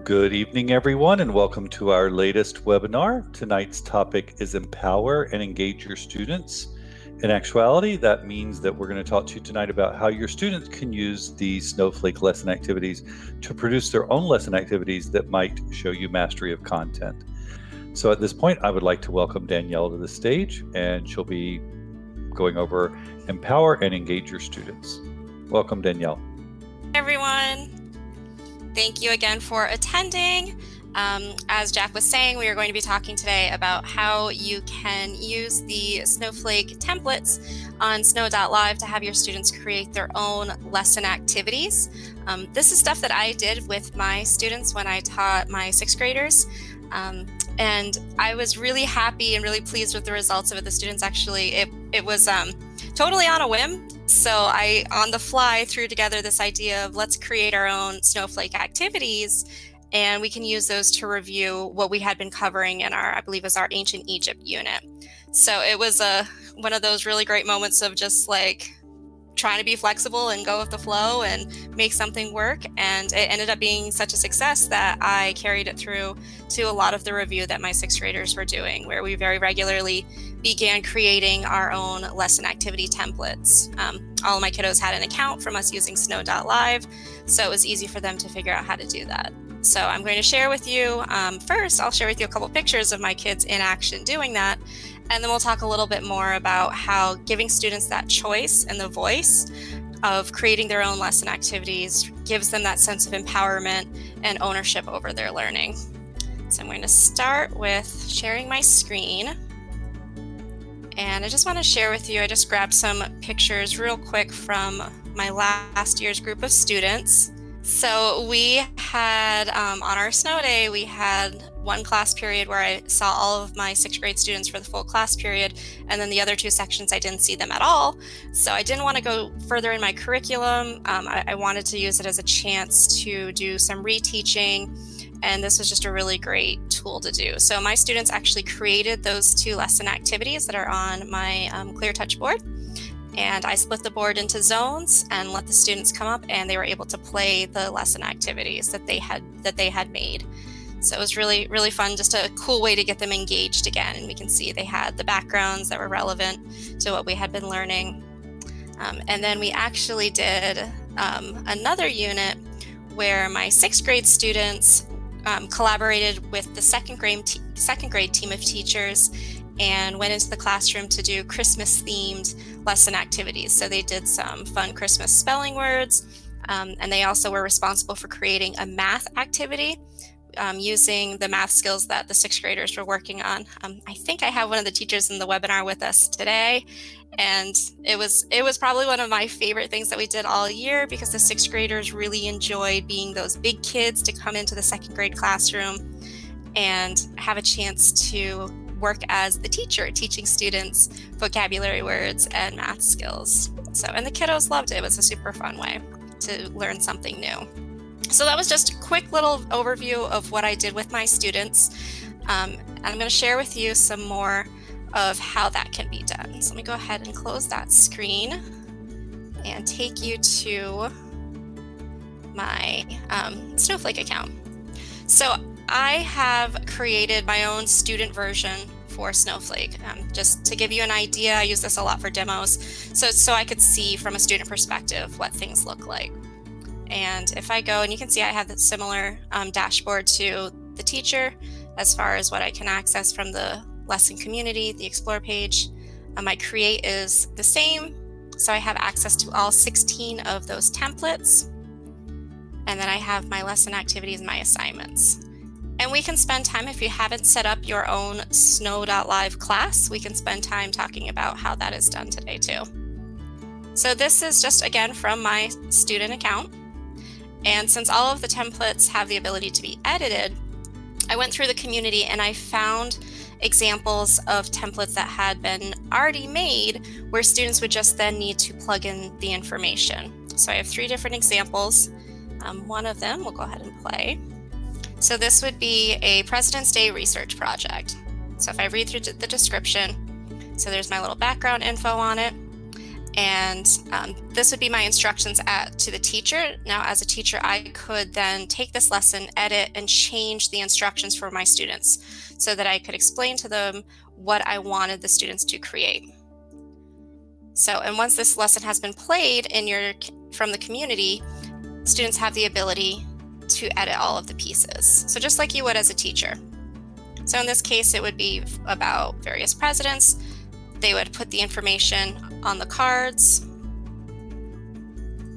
Good evening, everyone, and welcome to our latest webinar. Tonight's topic is Empower and Engage Your Students. In actuality, that means that we're going to talk to you tonight about how your students can use the Snowflake lesson activities to produce their own lesson activities that might show you mastery of content. So at this point, I would like to welcome Danielle to the stage, and she'll be going over Empower and Engage Your Students. Welcome, Danielle. Hey everyone. Thank you again for attending. As Jack was saying, we are going to be talking today about how you can use the Snowflake templates on Snow.Live to have your students create their own lesson activities. This is stuff that I did with my students when I taught my 6th graders. And I was really happy and really pleased with the results of it. The students actually, it was totally on a whim. So I, on the fly, threw together this idea of let's create our own Snowflake activities, and we can use those to review what we had been covering in our, I believe, was our Ancient Egypt unit. So it was one of those really great moments of just like trying to be flexible and go with the flow and make something work. And it ended up being such a success that I carried it through to a lot of the review that my 6th graders were doing, where we very regularly began creating our own lesson activity templates. All of my kiddos had an account from us using Snow.Live, so it was easy for them to figure out how to do that. So I'm going to share with you, first I'll share with you a couple pictures of my kids in action doing that, and then we'll talk a little bit more about how giving students that choice and the voice of creating their own lesson activities gives them that sense of empowerment and ownership over their learning. So I'm going to start with sharing my screen. And I just want to share with you, I just grabbed some pictures real quick from my last year's group of students. So we had, on our snow day, we had one class period where I saw all of my 6th grade students for the full class period, and then the other 2 sections I didn't see them at all. So I didn't want to go further in my curriculum. I wanted to use it as a chance to do some reteaching, and this was just a really great tool to do. So my students actually created those 2 lesson activities that are on my Clear Touch board. And I split the board into zones and let the students come up, and they were able to play the lesson activities that they had made. So it was really, really fun, just a cool way to get them engaged again. And we can see they had the backgrounds that were relevant to what we had been learning. And then we actually did another unit where my 6th grade students collaborated with the second grade team of teachers and went into the classroom to do Christmas-themed lesson activities. So they did some fun Christmas spelling words, and they also were responsible for creating a math activity using the math skills that the 6th graders were working on. I think I have one of the teachers in the webinar with us today, and it was probably one of my favorite things that we did all year, because the 6th graders really enjoyed being those big kids to come into the 2nd grade classroom and have a chance to work as the teacher, teaching students vocabulary words and math skills. So, and the kiddos loved it. It was a super fun way to learn something new. So that was just a quick little overview of what I did with my students. And I'm going to share with you some more of how that can be done. So let me go ahead and close that screen and take you to my Snowflake account. So I have created my own student version for Snowflake. Just to give you an idea, I use this a lot for demos, so I could see from a student perspective what things look like. And if I go, and you can see I have the similar dashboard to the teacher as far as what I can access from the lesson community, the Explore page. My Create is the same, so I have access to all 16 of those templates. And then I have my lesson activities, my assignments. And we can spend time, if you haven't set up your own Snow.Live class, we can spend time talking about how that is done today too. So this is just, again, from my student account. And since all of the templates have the ability to be edited, I went through the community and I found examples of templates that had been already made where students would just then need to plug in the information. So I have 3 different examples. One of them we'll go ahead and play. So this would be a President's Day research project. So if I read through the description, so there's my little background info on it. And this would be my instructions to the teacher. Now, as a teacher, I could then take this lesson, edit, and change the instructions for my students so that I could explain to them what I wanted the students to create. So, and once this lesson has been played from the community, students have the ability to edit all of the pieces. So just like you would as a teacher. So in this case, it would be about various presidents. They would put the information on the cards.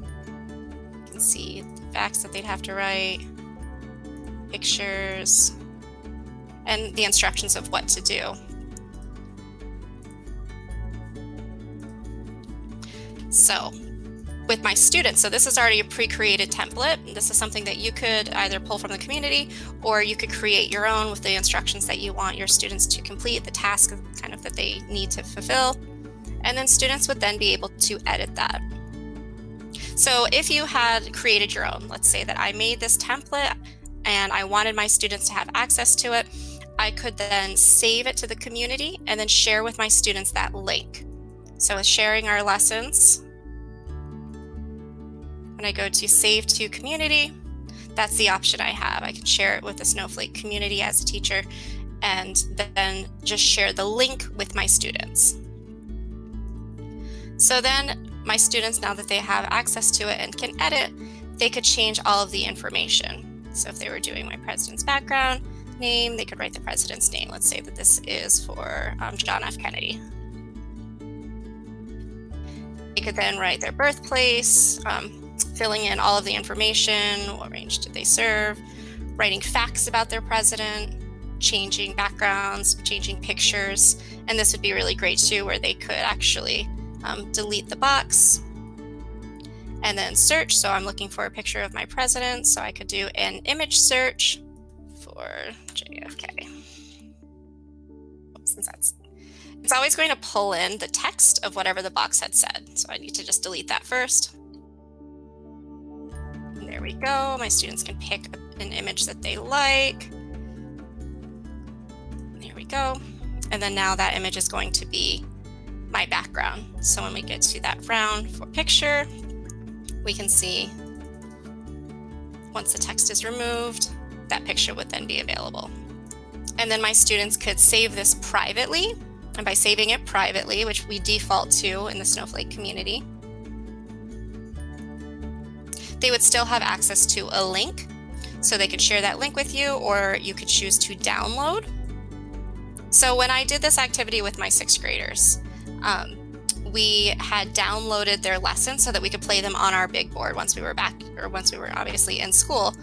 You can see the facts that they'd have to write, pictures, and the instructions of what to do. So with my students, so this is already a pre-created template. This is something that you could either pull from the community, or you could create your own with the instructions that you want your students to complete, the task kind of that they need to fulfill. And then students would then be able to edit that. So if you had created your own, let's say that I made this template and I wanted my students to have access to it, I could then save it to the community and then share with my students that link. So with sharing our lessons, when I go to Save to Community, that's the option I have. I can share it with the Snowflake community as a teacher and then just share the link with my students. So then my students, now that they have access to it and can edit, they could change all of the information. So if they were doing my president's background, name, they could write the president's name. Let's say that this is for John F. Kennedy. They could then write their birthplace, filling in all of the information, what range did they serve, writing facts about their president, changing backgrounds, changing pictures. And this would be really great too, where they could actually delete the box and then search. So I'm looking for a picture of my president, so I could do an image search for JFK. Since it's always going to pull in the text of whatever the box had said. So I need to just delete that first. And there we go. My students can pick an image that they like. There we go. And then now that image is going to be my background. So when we get to that round for picture, we can see once the text is removed, that picture would then be available. And then my students could save this privately. And by saving it privately, which we default to in the Snowflake community, they would still have access to a link. So they could share that link with you, or you could choose to download. So when I did this activity with my 6th graders, we had downloaded their lessons so that we could play them on our big board once we were back, or once we were obviously in school.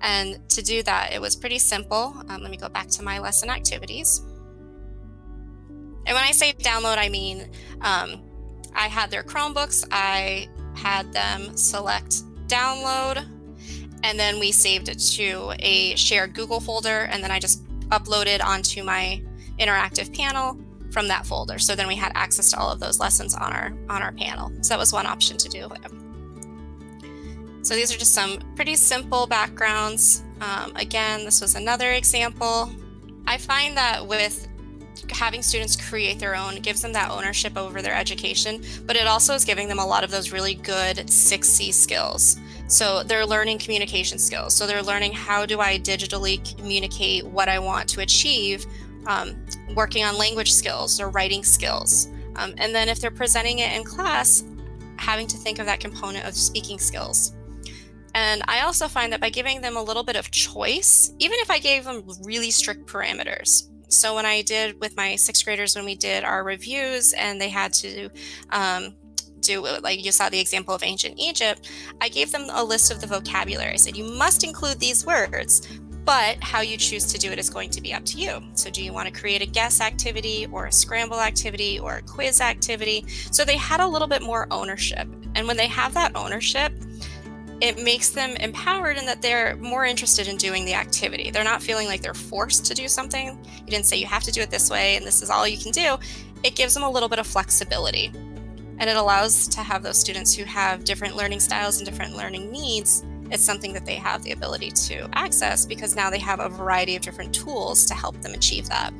And to do that, it was pretty simple. Let me go back to my lesson activities. And when I say download, I mean, I had their Chromebooks, I had them select download, and then we saved it to a shared Google folder, and then I just uploaded onto my interactive panel from that folder. So then we had access to all of those lessons on our panel. So that was one option to do. So these are just some pretty simple backgrounds. Again, this was another example. I find that with having students create their own, it gives them that ownership over their education, but it also is giving them a lot of those really good 6C skills. So they're learning communication skills. So they're learning, how do I digitally communicate what I want to achieve, working on language skills or writing skills. And then if they're presenting it in class, having to think of that component of speaking skills. And I also find that by giving them a little bit of choice, even if I gave them really strict parameters. So when I did with my 6th graders, when we did our reviews and they had to do, like you saw the example of ancient Egypt, I gave them a list of the vocabulary. I said, you must include these words, but how you choose to do it is going to be up to you. So do you want to create a guess activity or a scramble activity or a quiz activity? So they had a little bit more ownership. And when they have that ownership, it makes them empowered in that they're more interested in doing the activity. They're not feeling like they're forced to do something. You didn't say you have to do it this way and this is all you can do. It gives them a little bit of flexibility. And it allows to have those students who have different learning styles and different learning needs. It's something that they have the ability to access because now they have a variety of different tools to help them achieve that.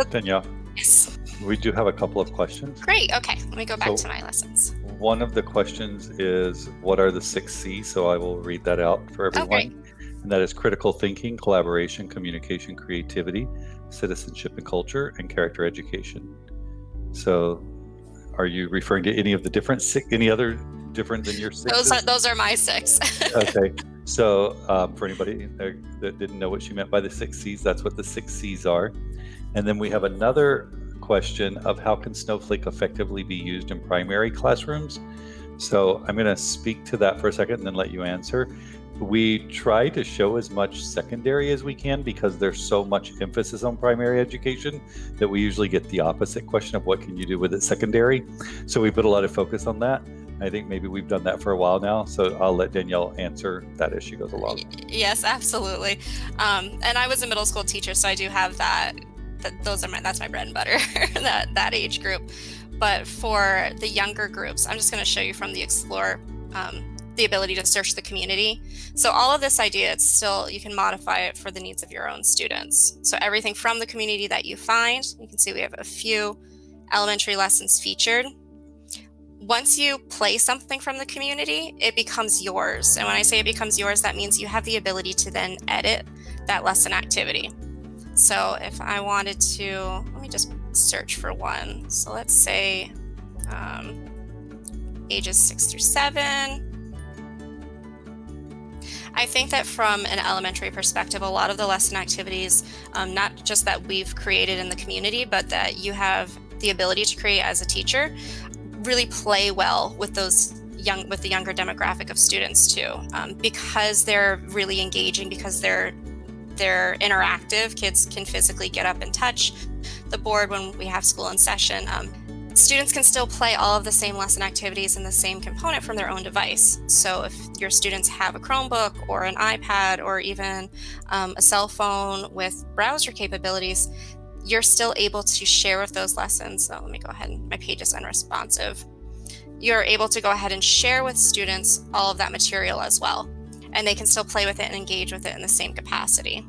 Danielle, Yes. We do have a couple of questions. Great. Okay. Let me go back to my lessons. One of the questions is, what are the 6 C's? So I will read that out for everyone. Great. And that is critical thinking, collaboration, communication, creativity, citizenship and culture, and character education. So are you referring to any of the different any other different than your 6? Those are my 6. Okay. So for anybody that didn't know what she meant by the 6 C's, that's what the 6 C's are. And then we have another question of how can Snowflake effectively be used in primary classrooms? So I'm going to speak to that for a second and then let you answer. We try to show as much secondary as we can because there's so much emphasis on primary education that we usually get the opposite question of what can you do with it secondary. So we put a lot of focus on that. I think maybe we've done that for a while now, so I'll let Danielle answer that as she goes along. Yes, absolutely. And I was a middle school teacher, so I do have that. That's my bread and butter, that age group. But for the younger groups, I'm just going to show you from the Explore, the ability to search the community. So all of this idea, it's still, you can modify it for the needs of your own students. So everything from the community that you find, you can see we have a few elementary lessons featured. Once you play something from the community, it becomes yours. And when I say it becomes yours, that means you have the ability to then edit that lesson activity. So if I wanted to, let me just search for one. So let's say ages 6 through 7. I think that from an elementary perspective, a lot of the lesson activities, not just that we've created in the community, but that you have the ability to create as a teacher, really play well with the younger demographic of students too, because they're really engaging, because they're interactive. Kids can physically get up and touch the board when we have school in session. Students can still play all of the same lesson activities in the same component from their own device. So if your students have a Chromebook or an iPad or even a cell phone with browser capabilities, you're still able to share with those lessons. So let me go ahead, my page is unresponsive. You're able to go ahead and share with students all of that material as well. And they can still play with it and engage with it in the same capacity.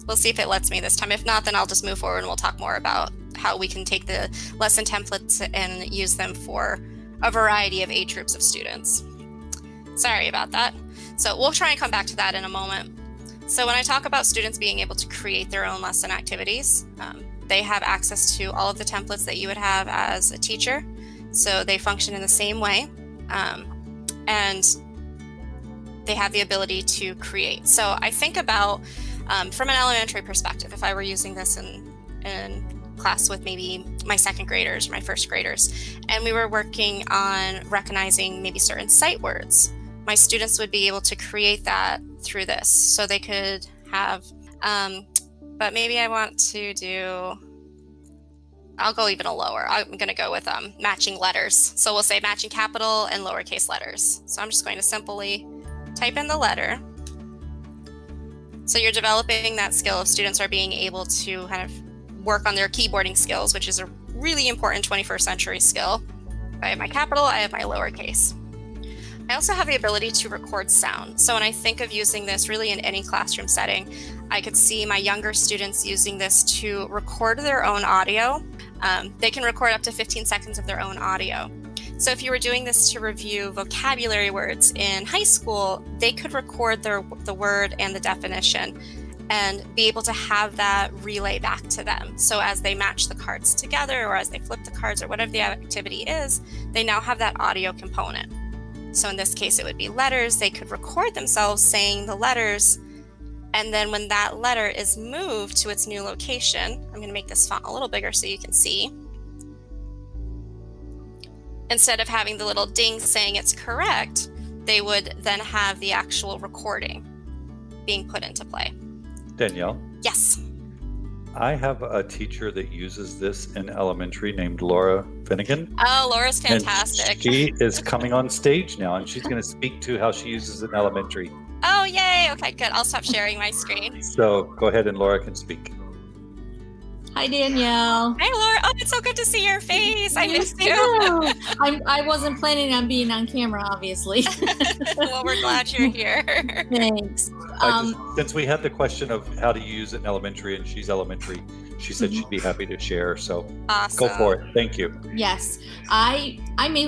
We'll see if it lets me this time. If not, then I'll just move forward and we'll talk more about how we can take the lesson templates and use them for a variety of age groups of students. Sorry about that. So we'll try and come back to that in a moment. So when I talk about students being able to create their own lesson activities, they have access to all of the templates that you would have as a teacher. So they function in the same way. And they have the ability to create. So I think about, from an elementary perspective, if I were using this in class with maybe my second graders or my first graders, and we were working on recognizing maybe certain sight words, my students would be able to create that through this. So they could have, but maybe I want to do, I'll go even a lower. I'm going to go with matching letters. So we'll say matching capital and lowercase letters. So I'm just going to simply type in the letter. So you're developing that skill of students are being able to kind of work on their keyboarding skills, which is a really important 21st century skill. I have my capital, I have my lowercase. I also have the ability to record sound. So when I think of using this really in any classroom setting, I could see my younger students using this to record their own audio. They can record up to 15 seconds of their own audio. So if you were doing this to review vocabulary words in high school, they could record the word and the definition and be able to have that relay back to them. So as they match the cards together or as they flip the cards or whatever the activity is, they now have that audio component. So in this case, it would be letters. They could record themselves saying the letters. And then when that letter is moved to its new location, I'm going to make this font a little bigger so you can see. Instead of having the little ding saying it's correct, they would then have the actual recording being put into play. Danielle? Yes. I have a teacher that uses this in elementary named Laura Finnegan. Oh, Laura's fantastic. And she is coming on stage now, and she's going to speak to how she uses it in elementary. Oh, yay. Okay, good. I'll stop sharing my screen. So go ahead and Laura can speak. Hi, Danielle. Hi, Laura. Oh, it's so good to see your face. I missed you. I wasn't planning on being on camera, obviously. Well, we're glad you're here. Thanks. Since we had the question of how to use it in elementary, and she's elementary, she said she'd be happy to share. So Awesome. go for it. Thank you. Yes, I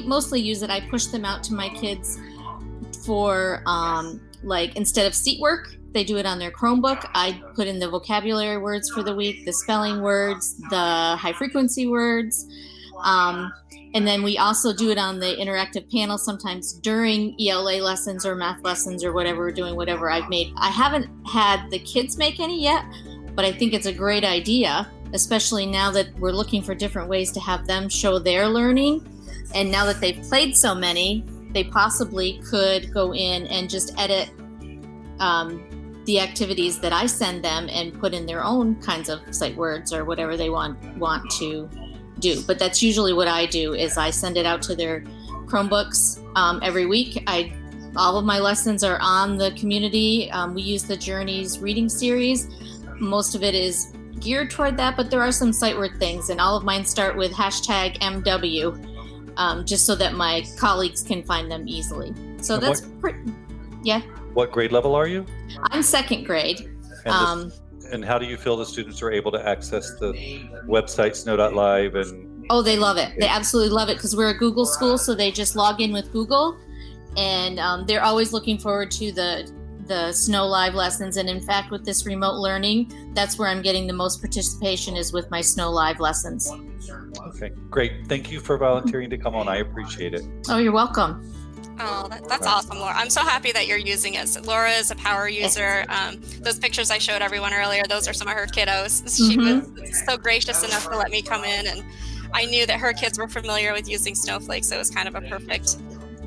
mostly use it. I push them out to my kids for like instead of seat work, they do it on their Chromebook. I put in the vocabulary words for the week, the spelling words, the high frequency words. And then we also do it on the interactive panel sometimes during ELA lessons or math lessons or whatever we're doing, whatever I've made. I haven't had the kids make any yet, but I think it's a great idea, especially now that we're looking for different ways to have them show their learning. And now that they've played so many, they possibly could go in and just edit the activities that I send them and put in their own kinds of sight words or whatever they want to do. But that's usually what I do is I send it out to their Chromebooks every week. All of my lessons are on the community. We use the Journeys reading series. Most of it is geared toward that, but there are some sight word things, and all of mine start with hashtag MW, just so that my colleagues can find them easily. So And that's pretty, yeah. What grade level are you? I'm second grade. And how do you feel the students are able to access the website snow.live? And Oh, they love it. They absolutely love it because we're a Google school, so they just log in with Google, and they're always looking forward to the Snow Live lessons. And in fact, with this remote learning, that's where I'm getting the most participation is with my Snow Live lessons. okay, great. Thank you for volunteering to come on. I appreciate it. Oh, you're welcome. Oh, that's awesome, Laura. I'm so happy that you're using it. So Laura is a power user. Those pictures I showed everyone earlier, those are some of her kiddos. She was so gracious enough to let me come in, and I knew that her kids were familiar with using Snowflake, so it was kind of a perfect.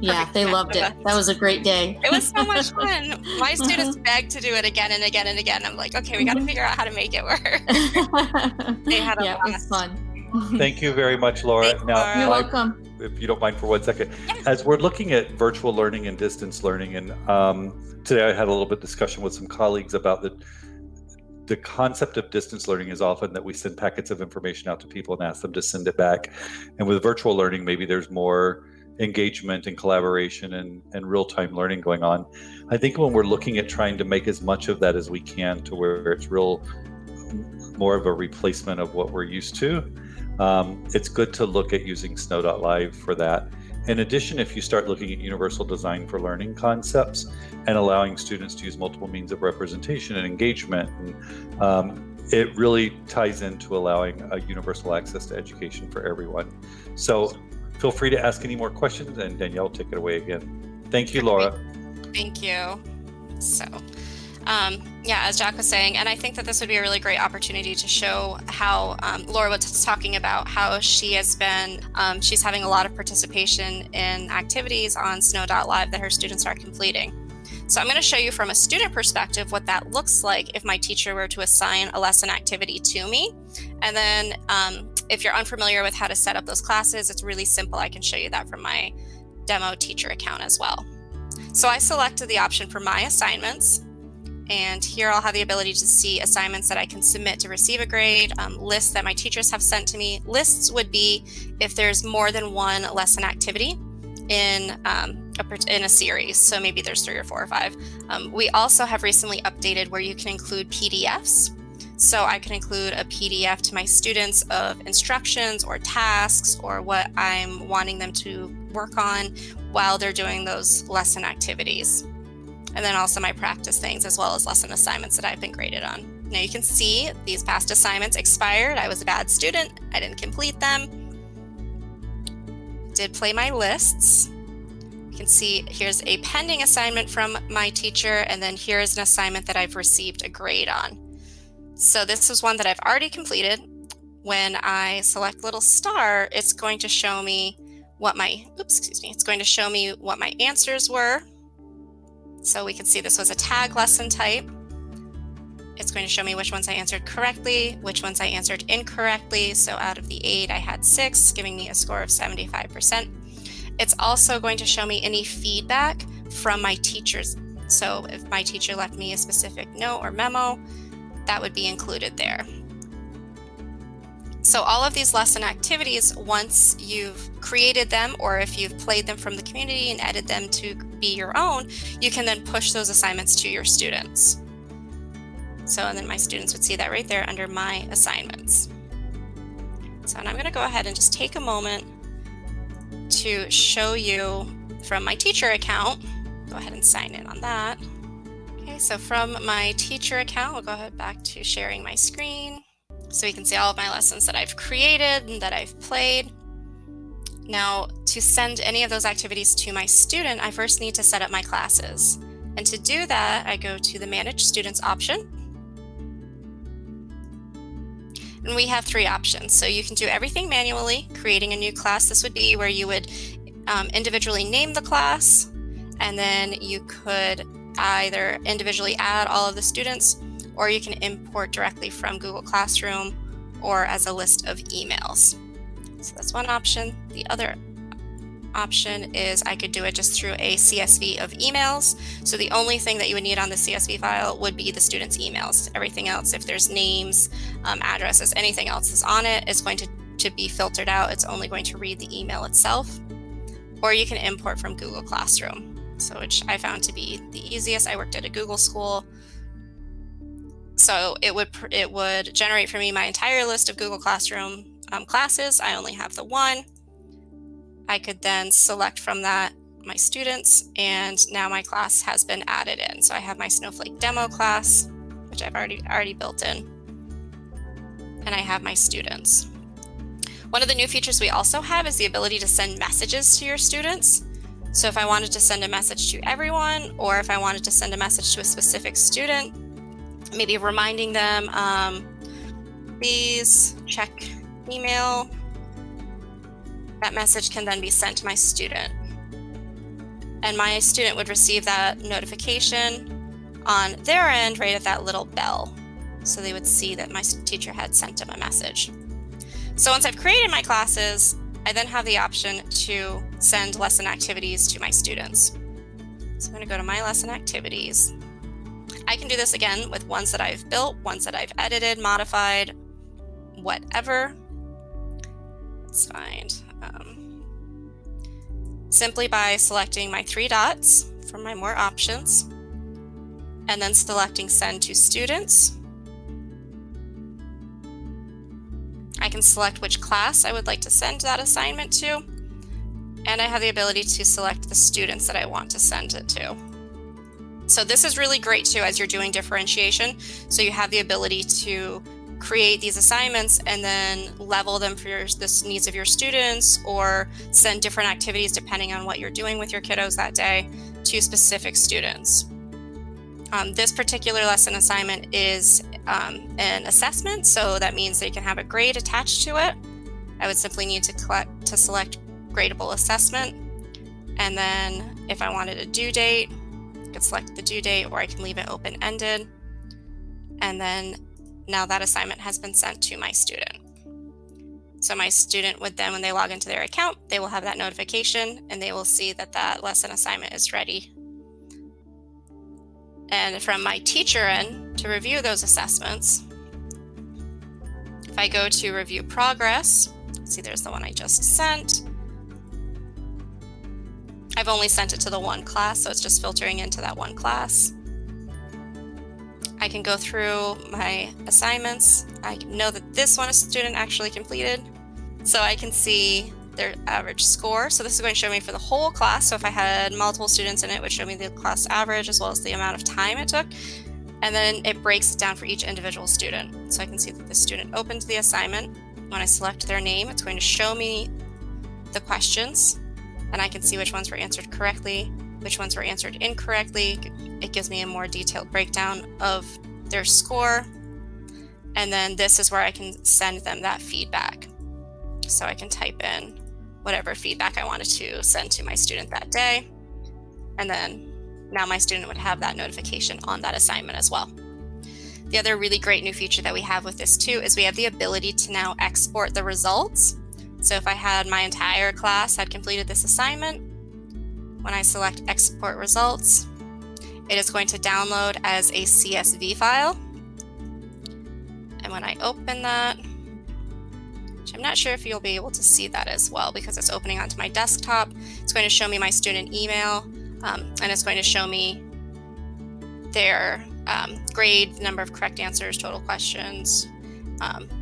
Yeah, they loved it. That was a great day. It was so much fun. My students begged to do it again and again and again. I'm like, okay, we got to figure out how to make it work. They had a yeah, it was blast. fun. Thank you very much, Laura. Thanks, Laura. You're Mike, welcome. if you don't mind for 1 second, Yes. as we're looking at virtual learning and distance learning, and today I had a little bit of discussion with some colleagues about the concept of distance learning is often that we send packets of information out to people and ask them to send it back. And with virtual learning, maybe there's more engagement and collaboration and real-time learning going on. I think when we're looking at trying to make as much of that as we can to where it's more of a replacement of what we're used to, it's good to look at using Snow.live for that. In addition, if you start looking at universal design for learning concepts and allowing students to use multiple means of representation and engagement, it really ties into allowing a universal access to education for everyone. So feel free to ask any more questions, and Danielle, take it away again. Thank you, Laura. Thank you. So, yeah, as Jack was saying, and I think that this would be a really great opportunity to show how Laura was talking about how she has been, she's having a lot of participation in activities on Snow.live that her students are completing. So I'm going to show you from a student perspective what that looks like if my teacher were to assign a lesson activity to me. And then if you're unfamiliar with how to set up those classes, it's really simple. I can show you that from my demo teacher account as well. So I selected the option for my assignments, and here I'll have the ability to see assignments that I can submit to receive a grade, lists that my teachers have sent to me. Lists would be if there's more than one lesson activity in a series, so maybe there's 3 or 4 or 5. We also have recently updated where you can include PDFs. So I can include a PDF to my students of instructions or tasks or what I'm wanting them to work on while they're doing those lesson activities. And then also my practice things as well as lesson assignments that I've been graded on. Now you can see these past assignments expired. I was a bad student. I didn't complete them. Did play my lists. You can see here's a pending assignment from my teacher, and then here's an assignment that I've received a grade on. So this is one that I've already completed. When I select little star, it's going to show me what my, it's going to show me what my answers were. So we can see this was a tag lesson type. It's going to show me which ones I answered correctly, which ones I answered incorrectly. So out of the 8, I had 6, giving me a score of 75%. It's also going to show me any feedback from my teachers. So if my teacher left me a specific note or memo, that would be included there. So all of these lesson activities, once you've created them or if you've played them from the community and edited them to be your own, you can then push those assignments to your students. So, and then my students would see that right there under my assignments. So, and I'm going to go ahead and just take a moment to show you from my teacher account. Go ahead and sign in on that. Okay, so from my teacher account, we'll go ahead back to sharing my screen. So you can see all of my lessons that I've created and that I've played. Now, to send any of those activities to my student, I first need to set up my classes. And to do that, I go to the Manage Students option. And we have 3 options. So you can do everything manually, creating a new class. This would be where you would individually name the class, and then you could either individually add all of the students, or you can import directly from Google Classroom or as a list of emails. So that's one option. The other option is I could do it just through a CSV of emails. So the only thing that you would need on the CSV file would be the students' emails. Everything else, if there's names, addresses, anything else is on it, is going to be filtered out. It's only going to read the email itself. Or you can import from Google Classroom, so which I found to be the easiest. I worked at a Google school, so it would generate for me my entire list of Google Classroom classes. I only have the one. I could then select from that my students, and now my class has been added in. So I have my Snowflake demo class, which I've already built in, and I have my students. One of the new features we also have is the ability to send messages to your students. So if I wanted to send a message to everyone, or if I wanted to send a message to a specific student, maybe reminding them, please check email, that message can then be sent to my student. And my student would receive that notification on their end right at that little bell. So they would see that my teacher had sent them a message. So once I've created my classes, I then have the option to send lesson activities to my students. So I'm going to go to my lesson activities. I can do this again with ones that I've built, ones that I've edited, modified, whatever. Let's find. Simply by selecting my 3 dots from my More Options, and then selecting Send to Students. I can select which class I would like to send that assignment to, and I have the ability to select the students that I want to send it to. So this is really great too as you're doing differentiation. So you have the ability to create these assignments and then level them for the needs of your students, or send different activities depending on what you're doing with your kiddos that day to specific students. This particular lesson assignment is an assessment, so that means they can have a grade attached to it. I would simply need to select gradable assessment, and then if I wanted a due date, I could select the due date, or I can leave it open-ended. And then now that assignment has been sent to my student. So my student would then, when they log into their account, they will have that notification and they will see that that lesson assignment is ready. And from my teacher end, to review those assessments, if I go to review progress, see there's the one I just sent. I've only sent it to the one class, so it's just filtering into that one class. I can go through my assignments. I know that this one a student actually completed, so I can see their average score. So this is going to show me for the whole class. So if I had multiple students in it, it would show me the class average as well as the amount of time it took. And then it breaks it down for each individual student. So I can see that the student opened the assignment. When I select their name, it's going to show me the questions, and I can see which ones were answered correctly, which ones were answered incorrectly. It gives me a more detailed breakdown of their score. And then this is where I can send them that feedback. So I can type in whatever feedback I wanted to send to my student that day. And then now my student would have that notification on that assignment as well. The other really great new feature that we have with this too is we have the ability to now export the results. So if I had my entire class had completed this assignment, when I select export results, it is going to download as a CSV file. And when I open that, which I'm not sure if you'll be able to see that as well because it's opening onto my desktop, it's going to show me my student email, and it's going to show me their grade, the number of correct answers, total questions,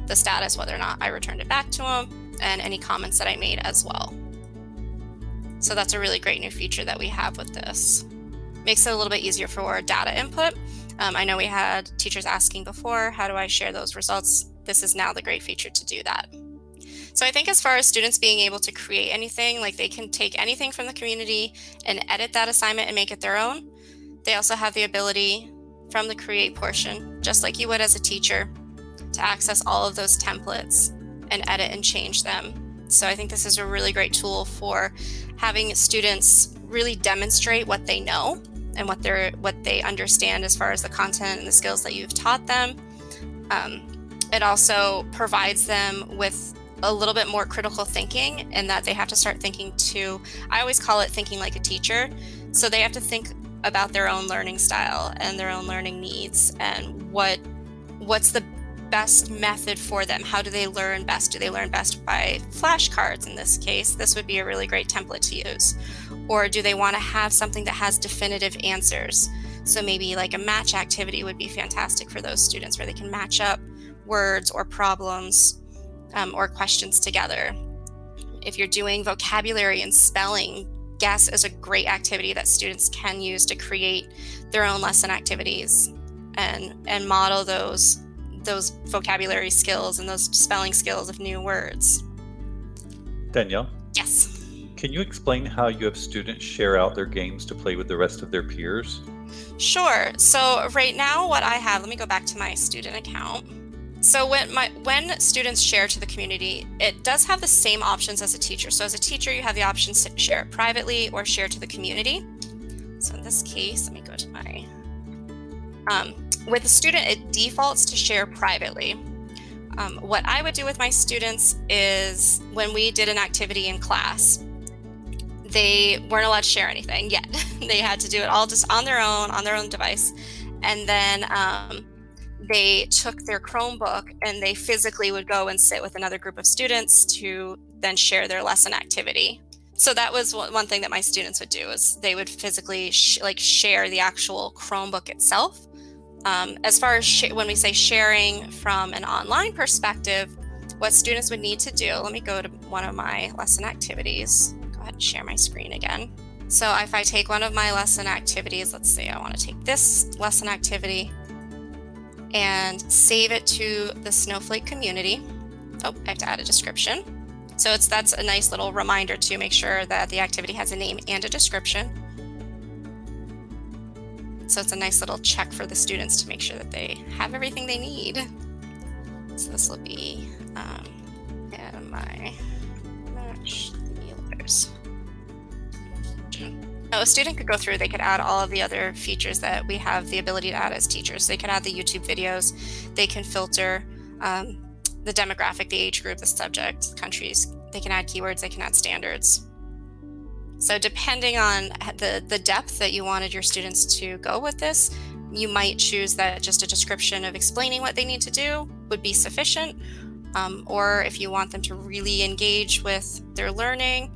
the status, whether or not I returned it back to them, and any comments that I made as well. So that's a really great new feature that we have with this. Makes it a little bit easier for data input. I know we had teachers asking before, how do I share those results? This is now the great feature to do that. So I think as far as students being able to create anything, like they can take anything from the community and edit that assignment and make it their own. They also have the ability from the create portion, just like you would as a teacher, to access all of those templates and edit and change them. So I think this is a really great tool for having students really demonstrate what they know and what they understand as far as the content and the skills that you've taught them. It also provides them with a little bit more critical thinking, and that they have to start thinking too. I always call it thinking like a teacher. So they have to think about their own learning style and their own learning needs, and what's the best method for them. How do they learn best? Do they learn best by flashcards? In this case, this would be a really great template to use. Or do they want to have something that has definitive answers? So maybe like a match activity would be fantastic for those students, where they can match up words or problems or questions together. If you're doing vocabulary and spelling, Guess is a great activity that students can use to create their own lesson activities and model those vocabulary skills and those spelling skills of new words. Danielle? Yes. Can you explain how you have students share out their games to play with the rest of their peers? Sure. So right now what I have, let me go back to my student account. So when students share to the community, it does have the same options as a teacher. So as a teacher, you have the option to share it privately or share to the community. So in this case, let me go to my, with a student, it defaults to share privately. What I would do with my students is when we did an activity in class, they weren't allowed to share anything yet. They had to do it all just on their own device. And then they took their Chromebook and they physically would go and sit with another group of students to then share their lesson activity. So that was one thing that my students would do, is they would physically share the actual Chromebook itself. As far as when we say sharing from an online perspective, what students would need to do, let me go to one of my lesson activities. Go ahead and share my screen again. So if I take one of my lesson activities, let's say I want to take this lesson activity and save it to the Snowflake community. Oh, I have to add a description. So that's a nice little reminder to make sure that the activity has a name and a description. So it's a nice little check for the students to make sure that they have everything they need. So this will be my match the others. Now, a student could go through, they could add all of the other features that we have the ability to add as teachers. They could add the YouTube videos, they can filter the demographic, the age group, the subject, the countries, they can add keywords, they can add standards. So depending on the depth that you wanted your students to go with this, you might choose that just a description of explaining what they need to do would be sufficient. Or if you want them to really engage with their learning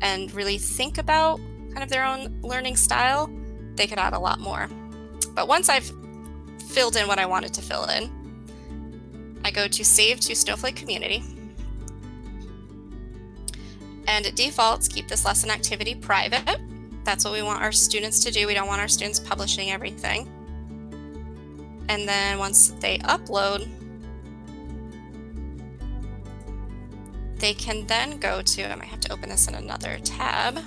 and really think about kind of their own learning style, they could add a lot more. But once I've filled in what I wanted to fill in, I go to Save to Snowflake Community. And it defaults keep this lesson activity private. That's what we want our students to do. We don't want our students publishing everything. And then once they upload, they can then go to, I might have to open this in another tab,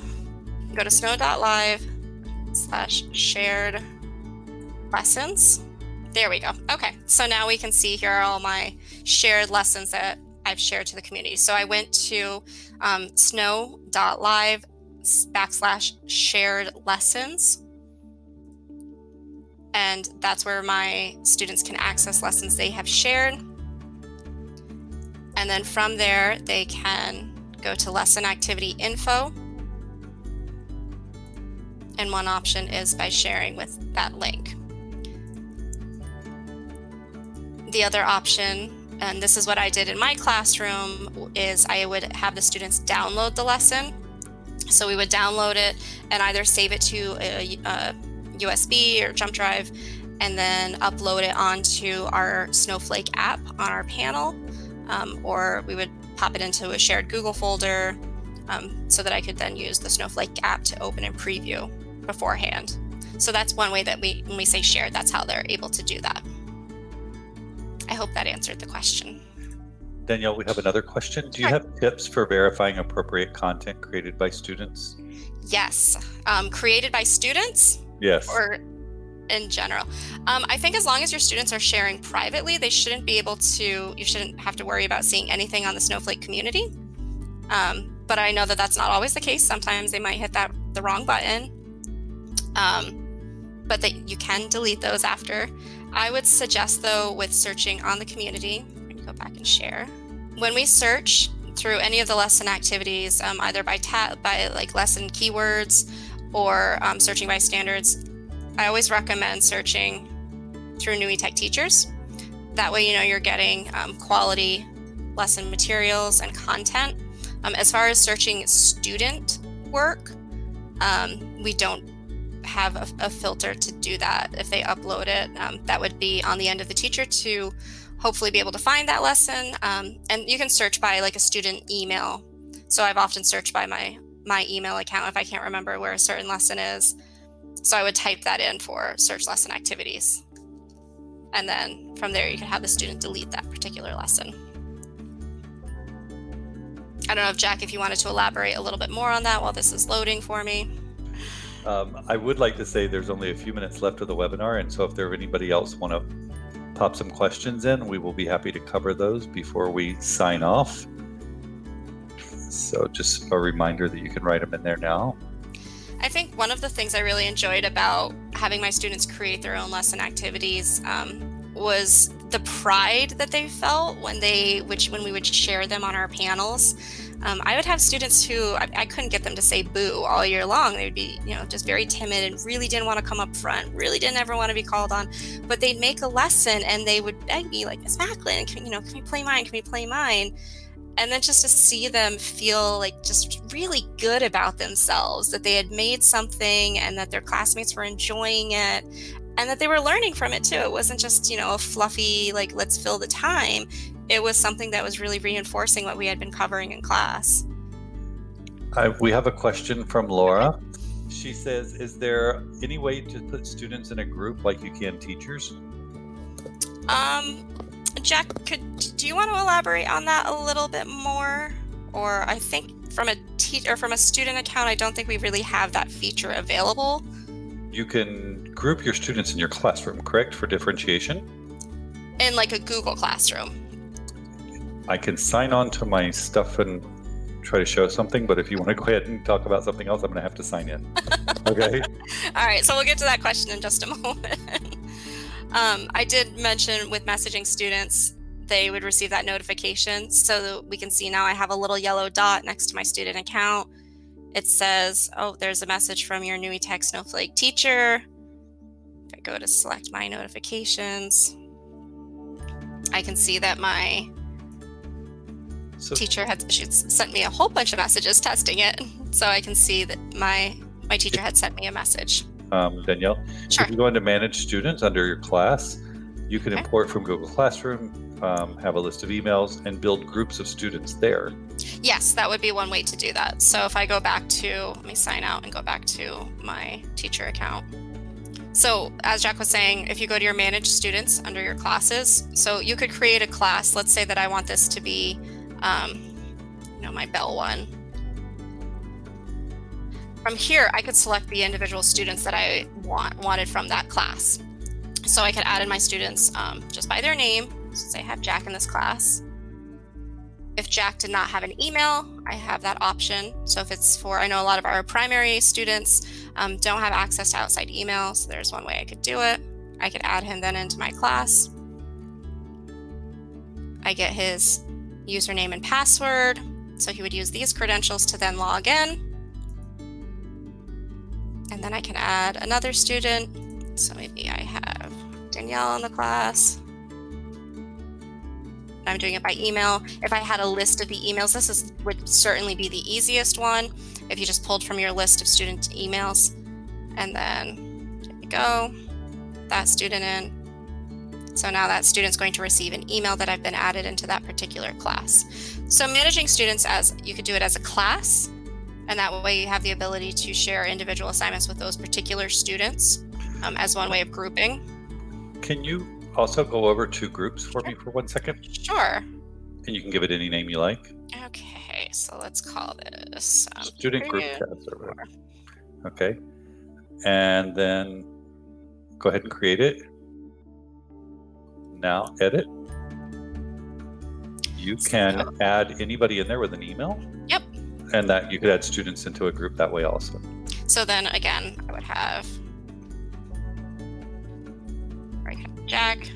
go to snow.live/shared lessons. There we go. Okay, so now we can see here are all my shared lessons that I've shared to the community. So I went to snow.live/shared lessons. And that's where my students can access lessons they have shared. And then from there, they can go to lesson activity info. And one option is by sharing with that link. The other option, and this is what I did in my classroom, is I would have the students download the lesson. So we would download it and either save it to a USB or jump drive and then upload it onto our Snowflake app on our panel, or we would pop it into a shared Google folder so that I could then use the Snowflake app to open and preview beforehand. So that's one way that when we say shared, that's how they're able to do that. I hope that answered the question. Danielle, we have another question. Do you have tips for verifying appropriate content created by students? Yes. Created by students? Yes. Or in general? I think as long as your students are sharing privately, they shouldn't be able to, you shouldn't have to worry about seeing anything on the Snowflake community. But I know that that's not always the case. Sometimes they might hit the wrong button. But that you can delete those after. I would suggest, though, with searching on the community, I'm going to go back and share. When we search through any of the lesson activities, either by like lesson keywords or searching by standards, I always recommend searching through NUITEQ teachers. That way, you're getting quality lesson materials and content. As far as searching student work, we don't have a filter to do that. If they upload it, that would be on the end of the teacher to hopefully be able to find that lesson. And you can search by like a student email. So I've often searched by my email account if I can't remember where a certain lesson is. So I would type that in for search lesson activities. And then from there, you can have the student delete that particular lesson. I don't know if Jack, if you wanted to elaborate a little bit more on that while this is loading for me. I would like to say there's only a few minutes left of the webinar, and so if there anybody else want to pop some questions in, we will be happy to cover those before we sign off. So just a reminder that you can write them in there now. I think one of the things I really enjoyed about having my students create their own lesson activities was the pride that they felt when we would share them on our panels. I would have students who I couldn't get them to say boo all year long. They would be, just very timid and really didn't want to come up front, really didn't ever want to be called on. But they'd make a lesson and they would beg me, like, Miss Macklin, can we play mine? Can we play mine? And then just to see them feel like just really good about themselves, that they had made something and that their classmates were enjoying it and that they were learning from it too. It wasn't just, a fluffy, like, let's fill the time. It was something that was really reinforcing what we had been covering in class. We have a question from Laura. She says, is there any way to put students in a group like you can teachers? Jack, do you want to elaborate on that a little bit more? Or I think from a student account, I don't think we really have that feature available. You can group your students in your classroom, correct, for differentiation? In like a Google Classroom. I can sign on to my stuff and try to show something, but if you want to go ahead and talk about something else, I'm going to have to sign in. Okay? All right, so we'll get to that question in just a moment. I did mention with messaging students, they would receive that notification. So we can see now I have a little yellow dot next to my student account. It says, oh, there's a message from your NUITEQ Snowflake teacher. If I go to select my notifications, I can see that my teacher had sent me a whole bunch of messages testing it. So I can see that my teacher had sent me a message. Danielle, Sure. If you go into Manage Students under your class, you can import from Google Classroom, have a list of emails, and build groups of students there. Yes, that would be one way to do that. So if I go back to, let me sign out and go back to my teacher account. So as Jack was saying, if you go to your Manage Students under your classes, so you could create a class. Let's say that I want this to be, my Bell one. From here, I could select the individual students that I wanted from that class. So I could add in my students just by their name. So say I have Jack in this class. If Jack did not have an email, I have that option. So if it's for, I know a lot of our primary students don't have access to outside email. So there's one way I could do it. I could add him then into my class. I get his username and password. So he would use these credentials to then log in. And then I can add another student. So maybe I have Danielle in the class. I'm doing it by email. If I had a list of the emails, this would certainly be the easiest one. If you just pulled from your list of student emails, and then there you go. that student in. So now that student's going to receive an email that I've been added into that particular class. So managing students, as you could do it as a class, and that way you have the ability to share individual assignments with those particular students as one way of grouping. Can you also go over to groups for me for 1 second? Sure. And you can give it any name you like. Okay, so let's call this Student group chat server. Okay. And then go ahead and create it. Now edit. You can add anybody in there with an email. Yep. And that you could add students into a group that way also. So then again, I would have Jack.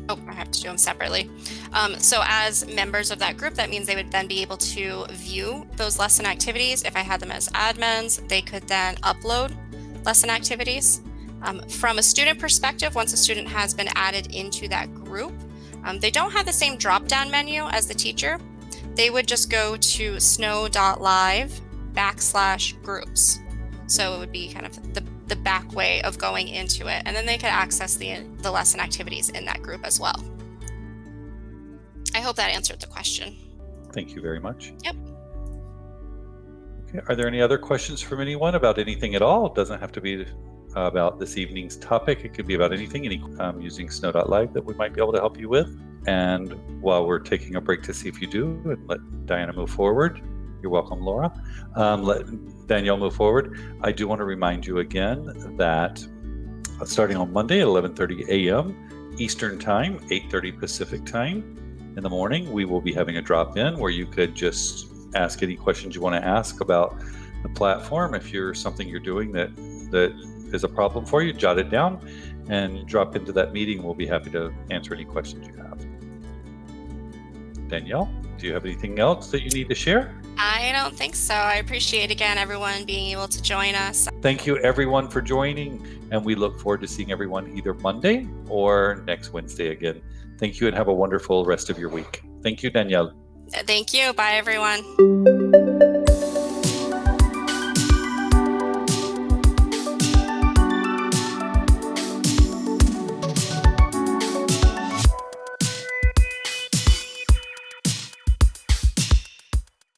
Oh, I have to do them separately. So as members of that group, that means they would then be able to view those lesson activities. If I had them as admins, they could then upload lesson activities. From a student perspective, once a student has been added into that group, they don't have the same drop-down menu as the teacher. They would just go to snow.live/groups. So it would be kind of the back way of going into it. And then they could access the lesson activities in that group as well. I hope that answered the question. Thank you very much. Yep. Okay. Are there any other questions from anyone about anything at all? It doesn't have to be about this evening's topic. It could be about anything, using snow.live that we might be able to help you with. And while we're taking a break to see if you do, and let Diana move forward. You're welcome, Laura. Let Danielle move forward. I do want to remind you again that starting on Monday at 11:30 a.m. Eastern Time, 8:30 Pacific Time in the morning, we will be having a drop-in where you could just ask any questions you want to ask about the platform. If you're something you're doing that is a problem for you, jot it down and drop into that meeting. We'll be happy to answer any questions you have. Danielle, do you have anything else that you need to share? I don't think so. I appreciate again everyone being able to join us. Thank you everyone for joining, and we look forward to seeing everyone either Monday or next Wednesday again. Thank you and have a wonderful rest of your week. Thank you, Danielle. Thank you. Bye, everyone.